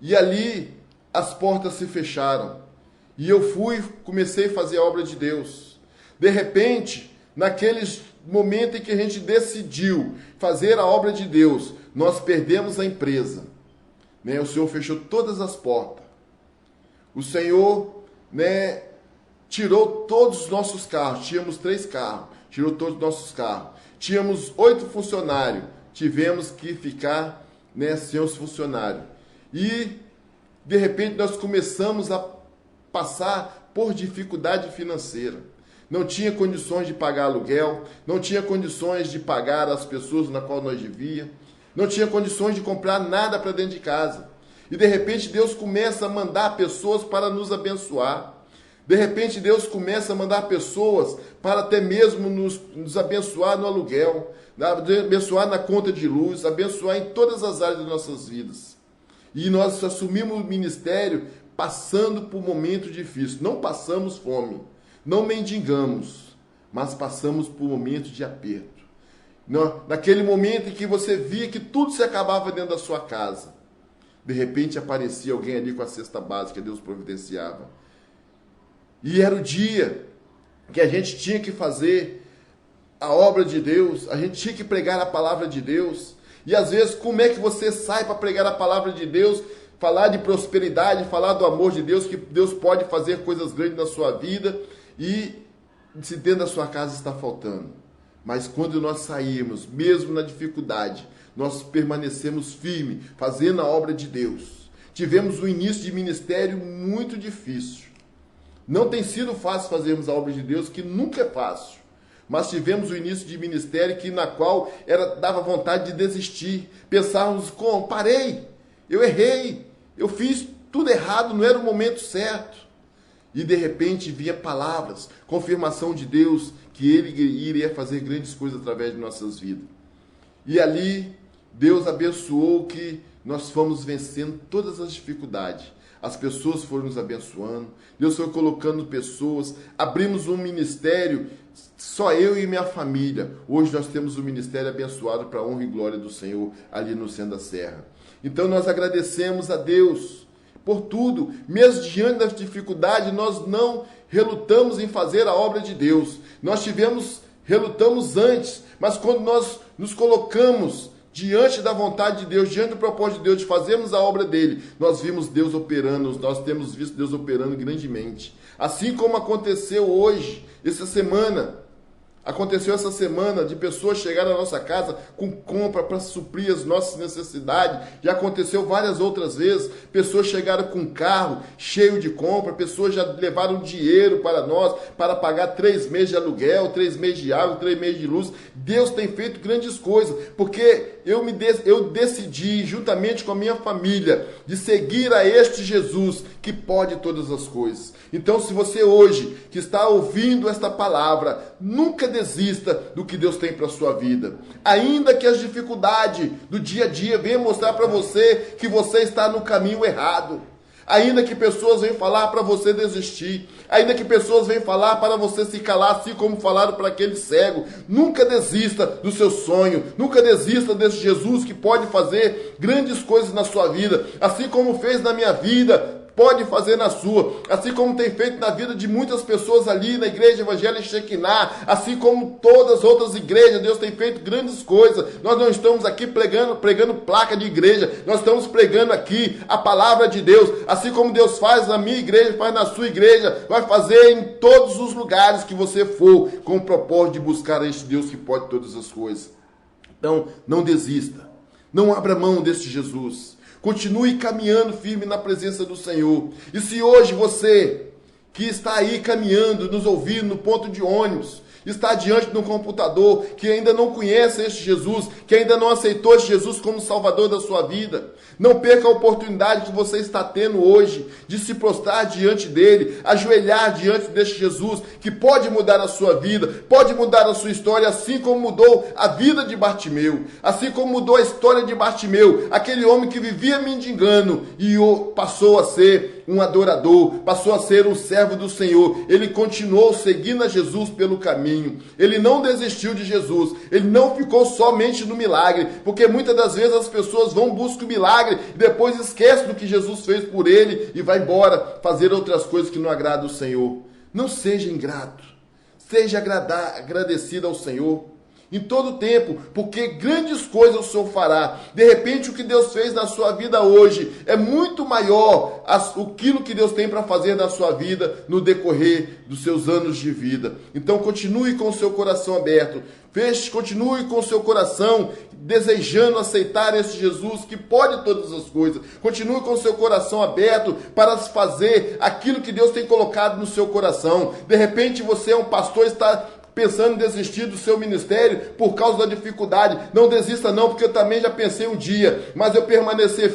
E ali as portas se fecharam. E eu comecei a fazer a obra de Deus. De repente, naquele momento em que a gente decidiu fazer a obra de Deus, nós perdemos a empresa. Né? O Senhor fechou todas as portas. O Senhor, né, tirou todos os nossos carros. Tínhamos 3 carros. Tirou todos os nossos carros. Tínhamos 8 funcionários. Tivemos que ficar, né, sem os funcionários. E, de repente, nós começamos a passar por dificuldade financeira. Não tinha condições de pagar aluguel, não tinha condições de pagar as pessoas na qual nós vivíamos, não tinha condições de comprar nada para dentro de casa. E, de repente, Deus começa a mandar pessoas para nos abençoar. De repente, Deus começa a mandar pessoas para até mesmo nos abençoar no aluguel, abençoar na conta de luz, abençoar em todas as áreas das nossas vidas. E nós assumimos o ministério passando por momentos difíceis. Não passamos fome, não mendigamos, mas passamos por momentos de aperto. Naquele momento em que você via que tudo se acabava dentro da sua casa, de repente aparecia alguém ali com a cesta básica, Deus providenciava. E era o dia que a gente tinha que fazer a obra de Deus, a gente tinha que pregar a palavra de Deus. E às vezes, como é que você sai para pregar a palavra de Deus, falar de prosperidade, falar do amor de Deus, que Deus pode fazer coisas grandes na sua vida, e se dentro da sua casa está faltando. Mas quando nós saímos, mesmo na dificuldade, nós permanecemos firmes, fazendo a obra de Deus. Tivemos um início de ministério muito difícil. Não tem sido fácil fazermos a obra de Deus, que nunca é fácil. Mas tivemos o início de ministério na qual dava vontade de desistir. Pensávamos, parei, eu errei, eu fiz tudo errado, não era o momento certo. E de repente vinha palavras, confirmação de Deus, que Ele iria fazer grandes coisas através de nossas vidas. E ali, Deus abençoou que nós fomos vencendo todas as dificuldades. As pessoas foram nos abençoando, Deus foi colocando pessoas, abrimos um ministério, só eu e minha família. Hoje nós temos um ministério abençoado para a honra e glória do Senhor, ali no Centro da Serra. Então nós agradecemos a Deus por tudo, mesmo diante das dificuldades, nós não relutamos em fazer a obra de Deus. Relutamos antes, mas quando nós nos colocamos diante da vontade de Deus, diante do propósito de Deus, de fazermos a obra dele, nós vimos Deus operando, nós temos visto Deus operando grandemente. Assim como aconteceu hoje, Aconteceu essa semana de pessoas chegarem à nossa casa com compra para suprir as nossas necessidades. Já aconteceu várias outras vezes. Pessoas chegaram com carro cheio de compra. Pessoas já levaram dinheiro para nós para pagar 3 meses de aluguel, 3 meses de água, 3 meses de luz. Deus tem feito grandes coisas. Porque eu decidi, juntamente com a minha família, de seguir a este Jesus que pode todas as coisas. Então, se você hoje que está ouvindo esta palavra, nunca desista do que Deus tem para a sua vida. Ainda que as dificuldades do dia a dia venham mostrar para você que você está no caminho errado. Ainda que pessoas venham falar para você desistir. Ainda que pessoas venham falar para você se calar, assim como falaram para aquele cego. Nunca desista do seu sonho. Nunca desista desse Jesus que pode fazer grandes coisas na sua vida. Assim como fez na minha vida, pode fazer na sua, assim como tem feito na vida de muitas pessoas ali na Igreja Evangélica Shekinah, assim como todas as outras igrejas. Deus tem feito grandes coisas. Nós não estamos aqui pregando placa de igreja, nós estamos pregando aqui a palavra de Deus. Assim como Deus faz na minha igreja, faz na sua igreja, vai fazer em todos os lugares que você for, com o propósito de buscar este Deus que pode todas as coisas. Então, não desista, não abra mão deste Jesus. Continue caminhando firme na presença do Senhor. E se hoje você, que está aí caminhando, nos ouvindo no ponto de ônibus, está diante de um computador, que ainda não conhece este Jesus, que ainda não aceitou este Jesus como Salvador da sua vida, não perca a oportunidade que você está tendo hoje de se prostrar diante dele, ajoelhar diante deste Jesus, que pode mudar a sua vida, pode mudar a sua história, assim como mudou a vida de Bartimeu, assim como mudou a história de Bartimeu, aquele homem que vivia mendigando e passou a ser um adorador, passou a ser um servo do Senhor. Ele continuou seguindo a Jesus pelo caminho. Ele não desistiu de Jesus. Ele não ficou somente no milagre, porque muitas das vezes as pessoas vão buscar o milagre e depois esquecem do que Jesus fez por ele e vai embora fazer outras coisas que não agradam o Senhor. Não seja ingrato. Seja agradecido ao Senhor em todo tempo, porque grandes coisas o Senhor fará. De repente, o que Deus fez na sua vida hoje é muito maior aquilo que Deus tem para fazer na sua vida no decorrer dos seus anos de vida. Então, continue com o seu coração aberto. Continue com o seu coração desejando aceitar esse Jesus que pode todas as coisas. Continue com o seu coração aberto para fazer aquilo que Deus tem colocado no seu coração. De repente, você é um pastor e está pensando em desistir do seu ministério por causa da dificuldade. Não desista não, porque eu também já pensei um dia, mas eu permaneci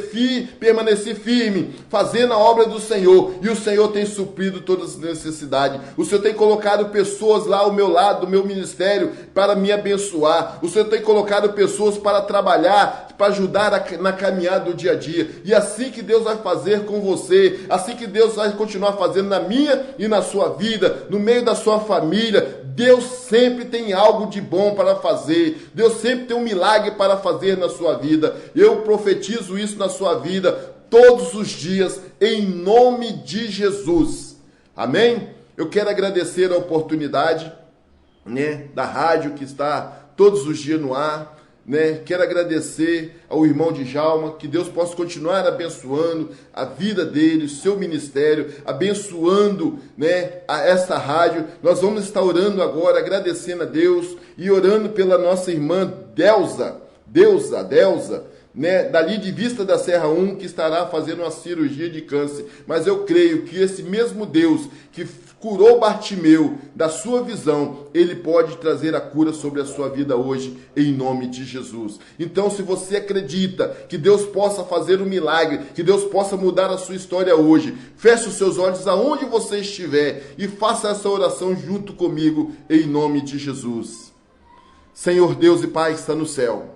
firme, fazendo a obra do Senhor, e o Senhor tem suprido todas as necessidades. O Senhor tem colocado pessoas lá ao meu lado, do meu ministério, para me abençoar. O Senhor tem colocado pessoas para trabalhar, para ajudar na caminhada do dia a dia. E assim que Deus vai fazer com você, assim que Deus vai continuar fazendo na minha e na sua vida, no meio da sua família, Deus sempre tem algo de bom para fazer. Deus sempre tem um milagre para fazer na sua vida. Eu profetizo isso na sua vida todos os dias, em nome de Jesus. Amém? Eu quero agradecer a oportunidade, da rádio que está todos os dias no ar. Quero agradecer ao irmão Djalma, que Deus possa continuar abençoando a vida dele, o seu ministério, abençoando a essa rádio. Nós vamos estar orando agora, agradecendo a Deus e orando pela nossa irmã Delza, dali de Vista da Serra 1, que estará fazendo uma cirurgia de câncer. Mas eu creio que esse mesmo Deus que curou Bartimeu da sua visão, ele pode trazer a cura sobre a sua vida hoje, em nome de Jesus. Então, se você acredita que Deus possa fazer um milagre, que Deus possa mudar a sua história hoje, feche os seus olhos aonde você estiver e faça essa oração junto comigo, em nome de Jesus. Senhor Deus e Pai que está no céu,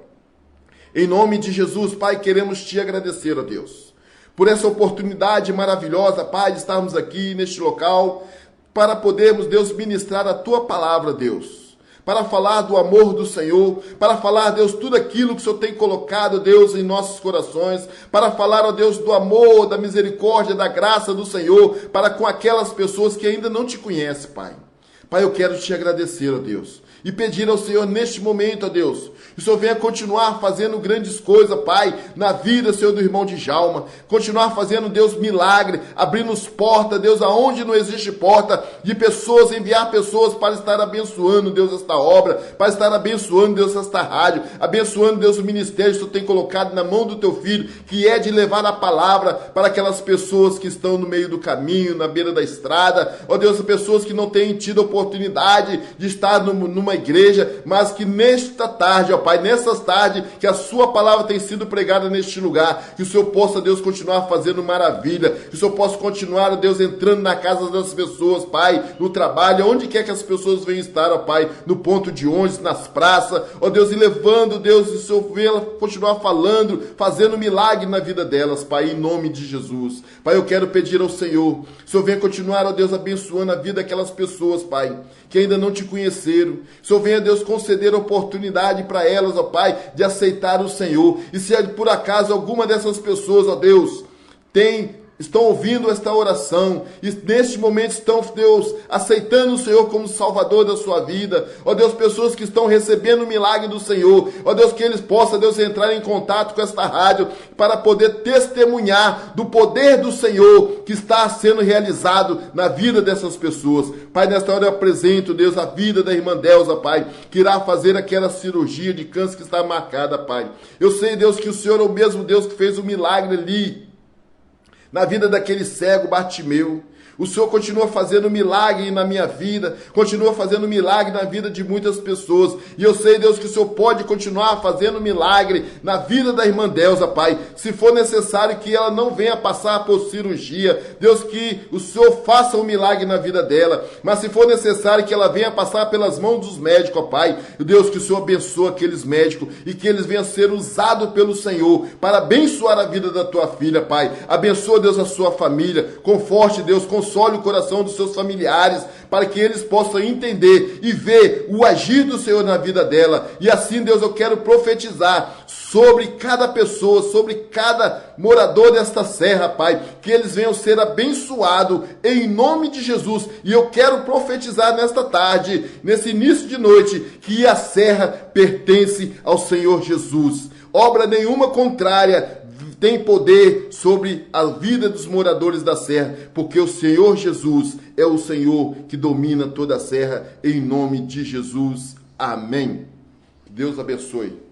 em nome de Jesus, Pai, queremos te agradecer, ó Deus, por essa oportunidade maravilhosa, Pai, de estarmos aqui neste local, para podermos, Deus, ministrar a Tua palavra, Deus, para falar do amor do Senhor, para falar, Deus, tudo aquilo que o Senhor tem colocado, Deus, em nossos corações, para falar, ó Deus, do amor, da misericórdia, da graça do Senhor, para com aquelas pessoas que ainda não te conhecem, Pai. Pai, eu quero te agradecer, ó Deus, e pedir ao Senhor neste momento, ó Deus, que o Senhor venha continuar fazendo grandes coisas, Pai, na vida, Senhor, do irmão Djalma. Continuar fazendo, Deus, milagre, abrindo as portas, Deus, aonde não existe porta, de pessoas, enviar pessoas para estar abençoando, Deus, esta obra, para estar abençoando, Deus, esta rádio, abençoando, Deus, o ministério que o Senhor tem colocado na mão do Teu Filho, que é de levar a palavra para aquelas pessoas que estão no meio do caminho, na beira da estrada, ó Deus, pessoas que não têm tido oportunidade de estar numa igreja, mas que nesta tarde, ó Pai, nessas tardes que a sua palavra tem sido pregada neste lugar, que o Senhor possa, Deus, continuar fazendo maravilha, que o Senhor possa continuar, Deus, entrando na casa das pessoas, Pai, no trabalho, onde quer que as pessoas venham estar, ó Pai, no ponto de ônibus, nas praças, ó Deus, e levando, Deus, e o Senhor venha continuar falando, fazendo milagre na vida delas, Pai, em nome de Jesus. Pai, eu quero pedir ao Senhor, que o Senhor venha continuar, ó Deus, abençoando a vida daquelas pessoas, Pai, que ainda não te conheceram. O Senhor venha, Deus, conceder oportunidade para elas, ó Pai, de aceitar o Senhor. E se por acaso alguma dessas pessoas, ó Deus, estão ouvindo esta oração e neste momento estão, Deus, aceitando o Senhor como Salvador da sua vida, ó Deus, pessoas que estão recebendo o milagre do Senhor, ó Deus, que eles possam, Deus, entrar em contato com esta rádio para poder testemunhar do poder do Senhor que está sendo realizado na vida dessas pessoas. Pai, nesta hora eu apresento, Deus, a vida da irmã Delza, Pai, que irá fazer aquela cirurgia de câncer que está marcada, Pai. Eu sei, Deus, que o Senhor é o mesmo Deus que fez o milagre ali na vida daquele cego Bartimeu. O Senhor continua fazendo milagre na minha vida, continua fazendo milagre na vida de muitas pessoas. E eu sei, Deus, que o Senhor pode continuar fazendo milagre na vida da irmã Delza, Pai. Se for necessário que ela não venha passar por cirurgia, Deus, que o Senhor faça um milagre na vida dela. Mas se for necessário que ela venha passar pelas mãos dos médicos, ó Pai, Deus, que o Senhor abençoe aqueles médicos e que eles venham ser usados pelo Senhor para abençoar a vida da tua filha, Pai. Abençoa, Deus, a sua família. Conforte, Deus, console o coração dos seus familiares, para que eles possam entender e ver o agir do Senhor na vida dela. E assim, Deus, eu quero profetizar sobre cada pessoa, sobre cada morador desta serra, Pai, que eles venham ser abençoados em nome de Jesus. E eu quero profetizar nesta tarde, nesse início de noite, que a serra pertence ao Senhor Jesus. Obra nenhuma contrária tem poder sobre a vida dos moradores da serra, porque o Senhor Jesus é o Senhor que domina toda a serra, em nome de Jesus. Amém. Deus abençoe.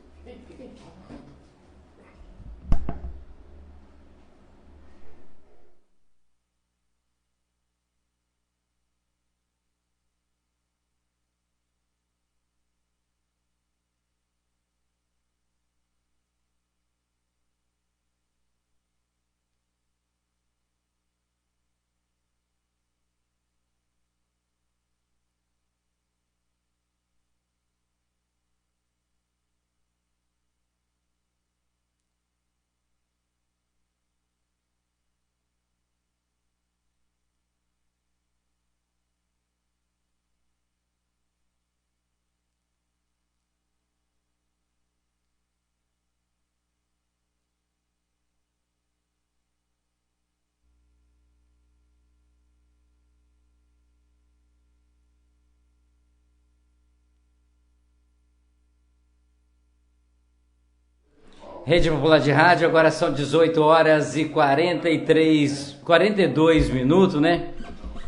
Rede Popular de Rádio, agora são 18 horas e 42 minutos, né?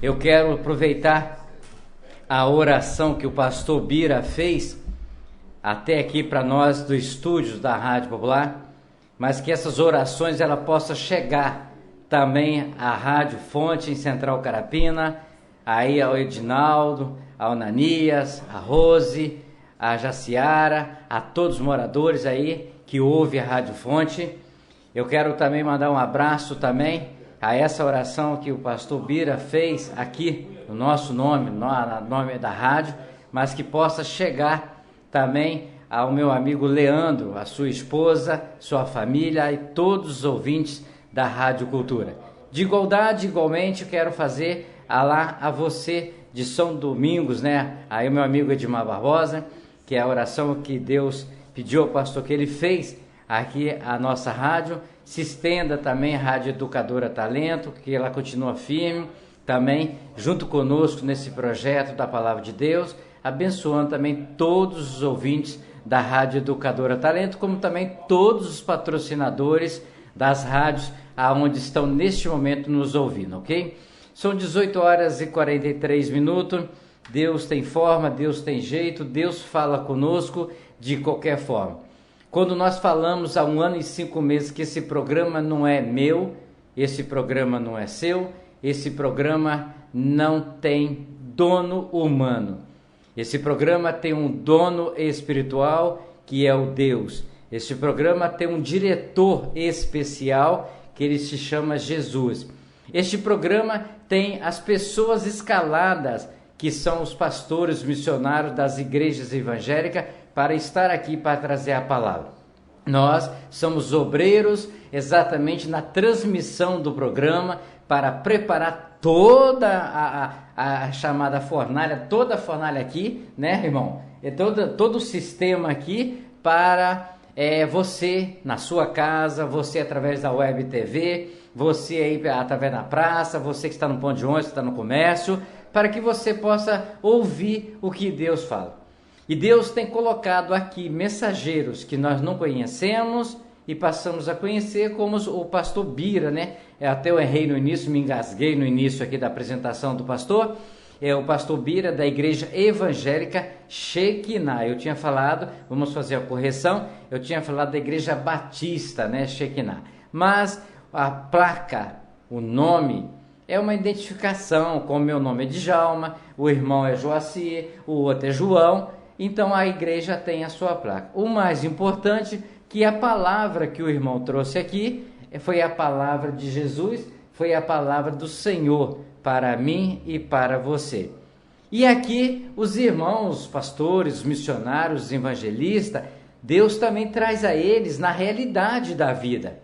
Eu quero aproveitar a oração que o pastor Bira fez até aqui para nós do estúdio da Rádio Popular, mas que essas orações ela possa chegar também à Rádio Fonte em Central Carapina, aí ao Edinaldo, ao Ananias, a Rose, a Jaciara, a todos os moradores aí que ouve a Rádio Fonte. Eu quero também mandar um abraço também a essa oração que o pastor Bira fez aqui no nosso nome, no nome da rádio, mas que possa chegar também ao meu amigo Leandro, a sua esposa, sua família e todos os ouvintes da Rádio Cultura. De igualmente, eu quero fazer a você de São Domingos, né? Aí o meu amigo Edmar Barbosa, que é a oração que Deus pediu ao pastor que ele fez aqui a nossa rádio, se estenda também a Rádio Educadora Talento, que ela continua firme, também junto conosco nesse projeto da Palavra de Deus, abençoando também todos os ouvintes da Rádio Educadora Talento, como também todos os patrocinadores das rádios aonde estão neste momento nos ouvindo, ok? São 18 horas e 43 minutos, Deus tem forma, Deus tem jeito, Deus fala conosco de qualquer forma. Quando nós falamos há 1 ano e 5 meses que esse programa não é meu, esse programa não é seu, esse programa não tem dono humano. Esse programa tem um dono espiritual, que é o Deus. Esse programa tem um diretor especial, que ele se chama Jesus. Este programa tem as pessoas escaladas, que são os pastores missionários das igrejas evangélicas, para estar aqui para trazer a palavra. Nós somos obreiros exatamente na transmissão do programa para preparar toda a chamada fornalha, toda a fornalha aqui, né, irmão? É todo o sistema aqui para você na sua casa, você através da web TV, você aí através da praça, você que está no ponto de ônibus, que está no comércio, para que você possa ouvir o que Deus fala. E Deus tem colocado aqui mensageiros que nós não conhecemos e passamos a conhecer, como o pastor Bira, né? Até eu errei no início, me engasguei no início aqui da apresentação do pastor. É o pastor Bira da Igreja Evangélica Shekinah. Eu tinha falado, vamos fazer a correção, eu tinha falado da Igreja Batista, né? Shekinah. Mas a placa, o nome, é uma identificação, como meu nome é Djalma, o irmão é Joacir, o outro é João. Então a igreja tem a sua placa. O mais importante que a palavra que o irmão trouxe aqui foi a palavra de Jesus, foi a palavra do Senhor para mim e para você. E aqui os irmãos, pastores, missionários, evangelistas, Deus também traz a eles na realidade da vida.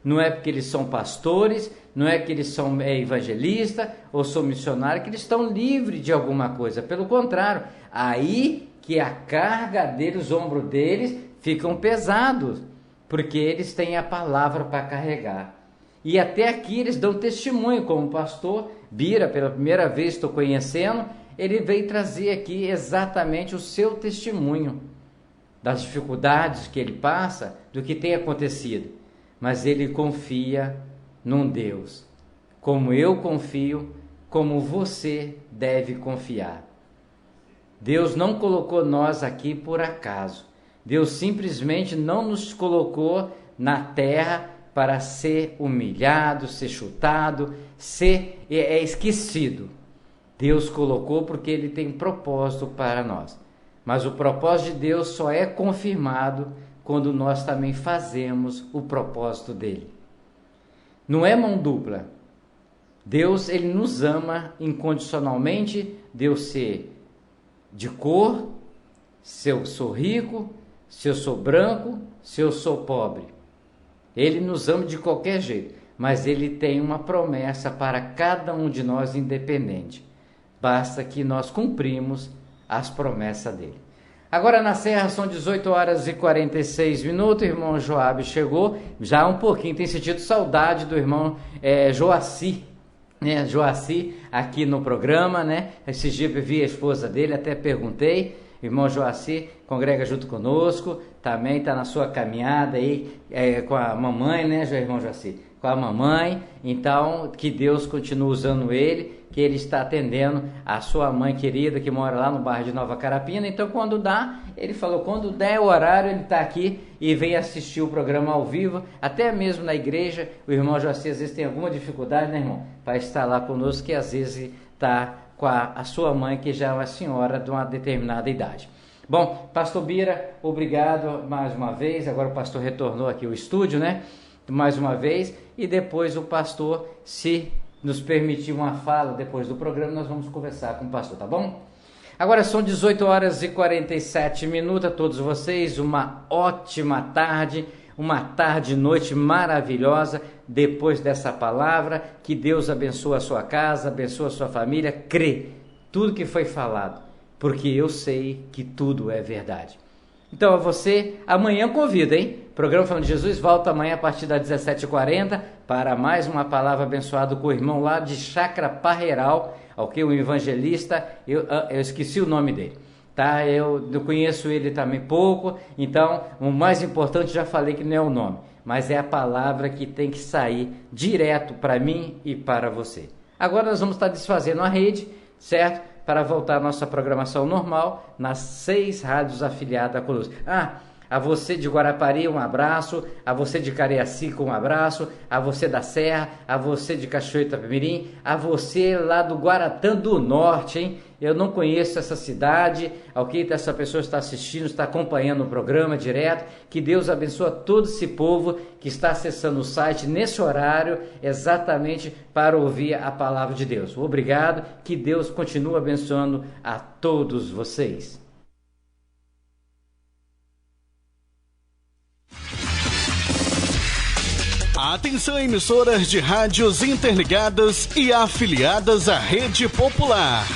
Não é porque eles são pastores, não é que eles são evangelistas ou são missionários que eles estão livres de alguma coisa. Pelo contrário, aí que a carga deles, os ombros deles ficam pesados. porque eles têm a palavra para carregar. E até aqui eles dão testemunho, como o pastor Bira, pela primeira vez estou conhecendo, ele veio trazer aqui exatamente o seu testemunho das dificuldades que ele passa, do que tem acontecido. Mas ele confia num Deus, como eu confio, como você deve confiar. Deus não colocou nós aqui por acaso. Deus simplesmente não nos colocou na terra para ser humilhado, ser chutado, ser esquecido. Deus colocou porque Ele tem propósito para nós. Mas o propósito de Deus só é confirmado quando nós também fazemos o propósito dEle. Não é mão dupla. Deus, Ele nos ama incondicionalmente, Deus ser de cor, se eu sou rico, se eu sou branco, se eu sou pobre. Ele nos ama de qualquer jeito, mas Ele tem uma promessa para cada um de nós independente. Basta que nós cumprimos as promessas dEle. Agora na Serra são 18 horas e 46 minutos, o irmão Joabe chegou, já um pouquinho, tem sentido saudade do irmão Joaci, né? Joaci aqui no programa, né? Esses dias eu vi a esposa dele, até perguntei. O irmão Joaci congrega junto conosco, também está na sua caminhada aí com a mamãe, né, irmão Joaci? Com a mamãe. Então, que Deus continue usando ele, que ele está atendendo a sua mãe querida que mora lá no bairro de Nova Carapina. Então, quando dá, ele falou, quando der o horário, ele está aqui e vem assistir o programa ao vivo, até mesmo na igreja. O irmão Joaci às vezes tem alguma dificuldade, né, irmão? Para estar lá conosco, que às vezes está com a sua mãe, que já é uma senhora de uma determinada idade. Bom, pastor Bira, obrigado mais uma vez. Agora o pastor retornou aqui ao estúdio, né? Mais uma vez. E depois o pastor, se nos permitir uma fala depois do programa, nós vamos conversar com o pastor, tá bom? Agora são 18 horas e 47 minutos. A todos vocês, uma ótima tarde. Uma tarde e noite maravilhosa depois dessa palavra. Que Deus abençoe a sua casa, abençoe a sua família. Crê tudo que foi falado, porque eu sei que tudo é verdade. Então a você, amanhã convido, hein? O programa Falando de Jesus volta amanhã a partir das 17h40 para mais uma palavra abençoada com o irmão lá de Chácara Parreiral, ok? O evangelista, eu esqueci o nome dele. Tá, eu conheço ele também pouco, então o mais importante, já falei que não é o nome, mas é a palavra que tem que sair direto para mim e para você. Agora nós vamos estar desfazendo a rede, certo? Para voltar à nossa programação normal, nas 6 rádios afiliadas conosco. A você de Guarapari, um abraço. A você de Cariacica, um abraço. A você da Serra, a você de Cachoeira Itapemirim, a você lá do Guaratã do Norte, hein? Eu não conheço essa cidade, ok? Essa pessoa está assistindo, está acompanhando o programa direto. Que Deus abençoe todo esse povo que está acessando o site nesse horário, exatamente para ouvir a palavra de Deus. Obrigado, que Deus continue abençoando a todos vocês. Atenção, emissoras de rádios interligadas e afiliadas à Rede Popular.